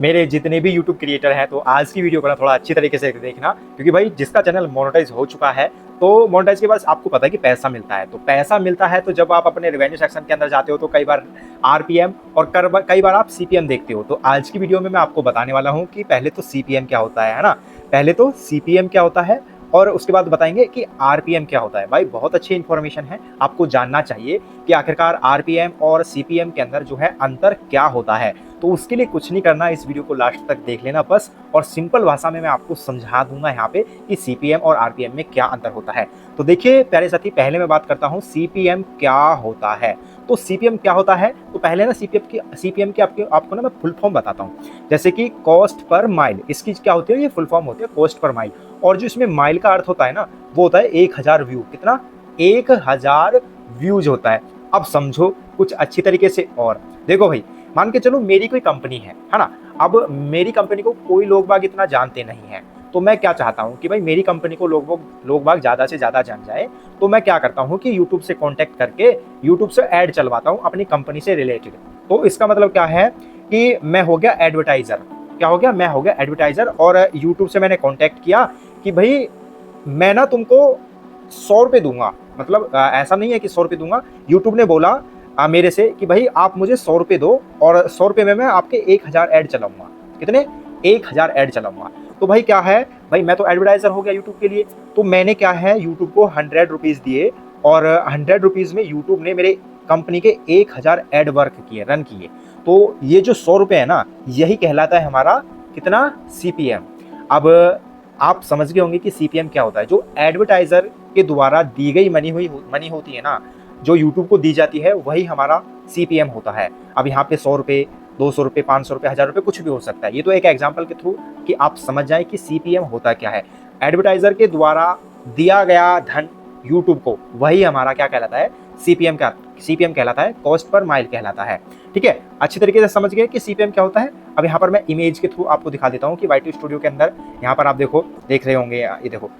मेरे जितने भी यूट्यूब क्रिएटर हैं तो आज की वीडियो को ना थोड़ा अच्छी तरीके से देखना, क्योंकि भाई जिसका चैनल मोनेटाइज हो चुका है तो मोनेटाइज के बाद आपको पता है कि पैसा मिलता है। तो पैसा मिलता है तो जब आप अपने रेवेन्यू सेक्शन के अंदर जाते हो तो कई बार आरपीएम और कई बार आप सीपीएम देखते हो। तो आज की वीडियो में मैं आपको बताने वाला हूँ कि पहले तो सीपीएम क्या होता है ना, पहले तो सीपीएम क्या होता है और उसके बाद बताएंगे कि आरपीएम क्या होता है। भाई बहुत अच्छी इन्फॉर्मेशन है, आपको जानना चाहिए कि आखिरकार आरपीएम और सीपीएम के अंदर जो है अंतर क्या होता है। तो उसके लिए कुछ नहीं करना, इस वीडियो को लास्ट तक देख लेना बस, और सिंपल भाषा में मैं आपको समझा दूंगा यहाँ पे कि सीपीएम और आरपीएम में क्या अंतर होता है। तो देखिए प्यारे साथी, पहले मैं बात करता हूँ सीपीएम क्या होता है। तो सीपीएम क्या होता है, तो पहले ना सीपीएम की आपको ना मैं फुल फॉर्म बताता हूँ। जैसे कि कॉस्ट पर माइल, इसकी क्या होती है, ये फुल फॉर्म होती है कॉस्ट पर माइल। और जो इसमें माइल का अर्थ होता है ना, वो होता है 1000 व्यू। कितना? 1000 व्यूज होता है। अब समझो कुछ अच्छी तरीके से, और देखो भाई मान के चलो मेरी कोई कंपनी है ना। अब मेरी कंपनी को कोई लोग बाग इतना जानते नहीं है, तो मैं क्या चाहता हूँ कि भाई मेरी कंपनी को लोग बाग ज़्यादा से ज़्यादा जान जाए। तो मैं क्या करता हूँ कि यूट्यूब से कॉन्टैक्ट करके यूट्यूब से ऐड चलवाता हूँ अपनी कंपनी से रिलेटेड। तो इसका मतलब क्या है कि मैं हो गया एडवर्टाइज़र। क्या हो गया? मैं हो गया एडवर्टाइज़र। और यूट्यूब से मैंने कॉन्टैक्ट किया कि भाई मैं ना तुमको 100 रुपये दूंगा। मतलब ऐसा नहीं है कि 100 रुपये दूंगा, यूट्यूब ने बोला मेरे से कि भाई आप मुझे 100 रुपये दो और 100 रुपये में मैं आपके 1000 ऐड चलाऊंगा। कितने? 1000 ऐड चलाऊंगा। तो भाई क्या है, भाई मैं तो एडवर्टाइजर हो गया यूट्यूब के लिए। तो मैंने क्या है, यूट्यूब को 100 रुपीज़ दिए और 100 रुपीज़ में यूट्यूब ने मेरे कंपनी के 1000 ऐड वर्क किए, रन किए। तो ये जो 100 रुपये है ना, यही कहलाता है हमारा कितना? सीपीएम। अब आप समझ गए होंगे कि सीपीएम क्या होता है। जो एडवर्टाइजर के द्वारा दी गई मनी होती है ना, जो यूट्यूब को दी जाती है, वही हमारा सीपीएम होता है। अब यहाँ पे 100 रुपये, 200 रुपये, 500 रुपये, 1000 रुपये कुछ भी हो सकता है। ये तो एक एग्जाम्पल के थ्रू कि आप समझ जाए कि सीपीएम होता क्या है। एडवर्टाइजर के द्वारा दिया गया धन यूट्यूब को, वही हमारा क्या कहलाता है? सीपीएम कहलाता है, कॉस्ट पर माइल कहलाता है। ठीक है, अच्छी तरीके से समझ गए कि सीपीएम क्या होता है। अब यहाँ पर मैं इमेज के थ्रू आपको दिखा देता हूँ कि वाई स्टूडियो के अंदर यहाँ पर आप देख रहे होंगे, ये देखो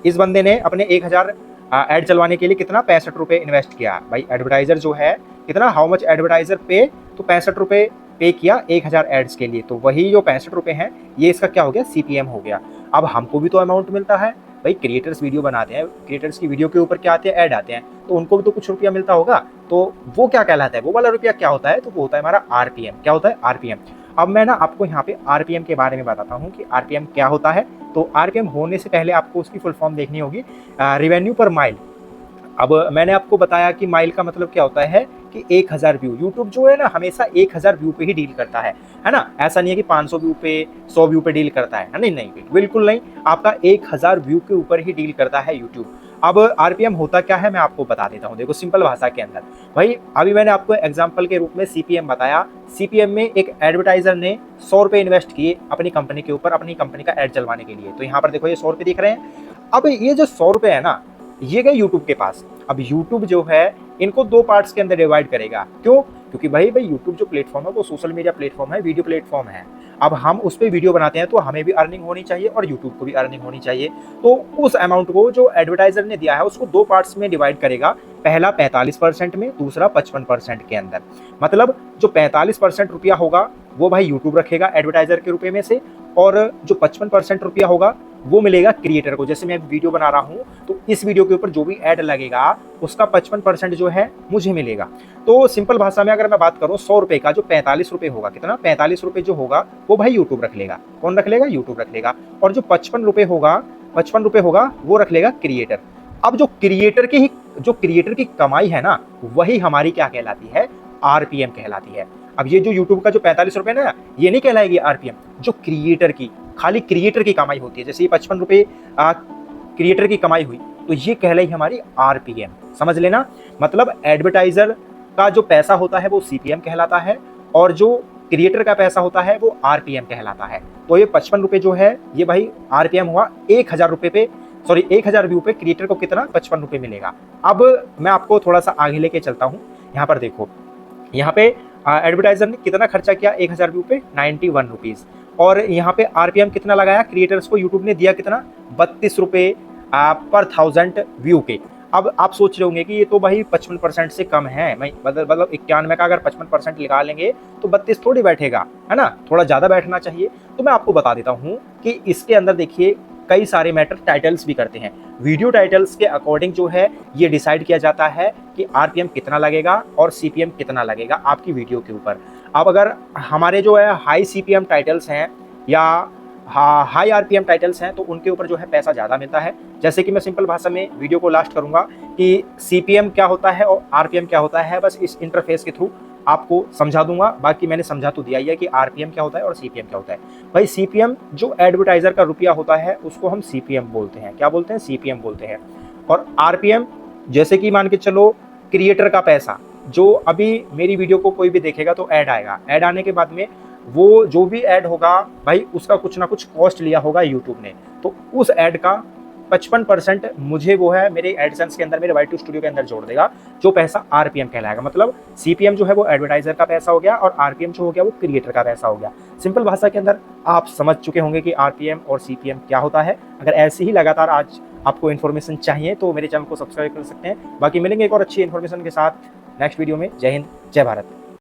इस बंदे ने अपने 1000 ऐड चलवाने के लिए कितना? 65 रुपये इन्वेस्ट किया। भाई एडवर्टाइजर जो है कितना, हाउ मच एडवर्टाइजर पे, तो 65 रुपये पे किया 1000 एड्स के लिए। तो वही जो 65 रुपये हैं, ये इसका क्या हो गया? सीपीएम हो गया। अब हमको भी तो अमाउंट मिलता है भाई, क्रिएटर्स वीडियो बनाते हैं, क्रिएटर्स की वीडियो के ऊपर क्या आते हैं? ऐड आते हैं, तो उनको भी तो कुछ रुपया मिलता होगा। तो वो क्या कहलाता है? वो वाला रुपया क्या होता है? तो वो होता है हमारा आरपीएम। क्या होता है? आरपीएम। अब मैं ना आपको यहाँ पे आरपीएम के बारे में बताता हूँ कि आरपीएम क्या होता है। तो आरपीएम होने से पहले आपको उसकी फुल फॉर्म देखनी होगी, रेवेन्यू पर माइल। अब मैंने आपको बताया कि माइल का मतलब क्या होता है कि 1000 व्यू। यूट्यूब जो है ना, हमेशा 1000 व्यू पे ही डील करता है ना। ऐसा नहीं है कि 500 व्यू पे, 100 व्यू पे डील करता है। नहीं नहीं, बिल्कुल नहीं, आपका 1000 व्यू के ऊपर ही डील करता है यूट्यूब। अब आरपीएम होता क्या है, मैं आपको बता देता हूँ। देखो सिंपल भाषा के अंदर, भाई अभी मैंने आपको एग्जाम्पल के रूप में सीपीएम बताया। सीपीएम में एक एडवर्टाइजर ने 100 रुपये इन्वेस्ट किए अपनी कंपनी के ऊपर, अपनी कंपनी का एड चलवाने के लिए। तो यहाँ पर देखो ये 100 रुपये दिख रहे हैं। अब ये जो 100 रुपये है ना, ये गए यूट्यूब के पास। अब यूट्यूब जो है इनको दो पार्ट्स के अंदर डिवाइड करेगा। क्यों? क्योंकि भाई यूट्यूब जो प्लेटफॉर्म है वो सोशल मीडिया प्लेटफॉर्म है, वीडियो प्लेटफॉर्म है। अब हम उस पर वीडियो बनाते हैं तो हमें भी अर्निंग होनी चाहिए और यूट्यूब को भी अर्निंग होनी चाहिए। तो उस अमाउंट को जो एडवर्टाइजर ने दिया है उसको दो पार्ट्स में डिवाइड करेगा। पहला 45% में, दूसरा 55% के अंदर। मतलब जो 45% रुपया होगा वो भाई यूट्यूब रखेगा एडवर्टाइजर के रुपये में से, और जो 55% रुपया होगा वो मिलेगा क्रिएटर को। जैसे मैं वीडियो बना रहा हूँ तो इस वीडियो के ऊपर जो भी ऐड लगेगा उसका 55% जो है मुझे मिलेगा। तो सिंपल भाषा में अगर मैं बात करूँ, 100 रुपये का जो 45 रुपये होगा, कितना? 45 रुपये जो होगा वो भाई यूट्यूब रख लेगा। कौन रख लेगा? यूट्यूब रख लेगा। और जो 55 रुपये होगा वो रख लेगा क्रिएटर। अब जो क्रिएटर की कमाई है ना, वही हमारी क्या कहलाती है? आरपीएम कहलाती है। अब ये जो यूट्यूब का जो 45 रुपये ना, ये नहीं कहलाएगी आरपीएम। जो क्रिएटर की, खाली क्रिएटर की कमाई होती है, जैसे ये 55 रुपये क्रिएटर की कमाई हुई, तो ये कहलाई हमारी आरपीएम। समझ लेना, मतलब एडवर्टाइजर का जो पैसा होता है वो सीपीएम कहलाता है, और जो क्रिएटर का पैसा होता है वो आरपीएम कहलाता है। तो ये 55 रुपये जो है ये भाई आरपीएम हुआ। 1000 रुपये पे, सॉरी 1000 व्यू पे क्रिएटर को कितना? 55 रुपये मिलेगा। अब मैं आपको थोड़ा सा आगे लेके चलता हूँ। यहाँ पर देखो, यहाँ पे एडवर्टाइजर ने कितना खर्चा किया 1000 व्यू पे? 91 रुपीज़। और यहाँ पे आरपीएम कितना लगाया क्रिएटर्स को? यूट्यूब ने दिया कितना? 32 रुपये पर 1000 व्यू के। अब आप सोच रहे होंगे कि ये तो भाई 55% से कम है, मैं मतलब 91 का अगर 55% निकालेंगे तो 32 थोड़ी बैठेगा, है ना, थोड़ा ज़्यादा बैठना चाहिए। तो मैं आपको बता देता हूँ कि इसके अंदर देखिए कई सारे मैटर टाइटल्स भी करते हैं। वीडियो टाइटल्स के अकॉर्डिंग जो है ये डिसाइड किया जाता है कि आरपीएम कितना लगेगा और सीपीएम कितना लगेगा आपकी वीडियो के ऊपर। अब अगर हमारे जो है हाई सीपीएम टाइटल्स हैं या हाई आरपीएम टाइटल्स हैं तो उनके ऊपर जो है पैसा ज़्यादा मिलता है। जैसे कि मैं सिंपल भाषा में वीडियो को लास्ट करूँगा कि सीपीएम क्या होता है और आरपीएम क्या होता है, बस इस इंटरफेस के थ्रू आपको समझा दूंगा। बाकी मैंने समझा तो दिया ही है कि आरपीएम क्या होता है और सीपीएम क्या होता है। भाई सीपीएम जो एडवर्टाइजर का रुपया होता है उसको हम सीपीएम बोलते हैं। क्या बोलते हैं? सीपीएम बोलते हैं। और आरपीएम जैसे कि मान के चलो क्रिएटर का पैसा, जो अभी मेरी वीडियो को कोई भी देखेगा तो ऐड आएगा, ऐड आने के बाद में वो जो भी ऐड होगा भाई उसका कुछ ना कुछ कॉस्ट लिया होगा यूट्यूब ने, तो उस ऐड का 55% मुझे वो है मेरे एडसेंस के अंदर, मेरे Y2 स्टूडियो के अंदर जोड़ देगा, जो पैसा आरपीएम कहलाएगा। मतलब सीपीएम जो है वो एडवर्टाइजर का पैसा हो गया और आरपीएम जो हो गया वो क्रिएटर का पैसा हो गया। सिंपल भाषा के अंदर आप समझ चुके होंगे कि आरपीएम और सीपीएम क्या होता है। अगर ऐसे ही लगातार आज आपको इन्फॉर्मेशन चाहिए तो मेरे चैनल को सब्सक्राइब कर सकते हैं। बाकी मिलेंगे एक और अच्छी इन्फॉर्मेशन के साथ नेक्स्ट वीडियो में। जय हिंद, जय भारत।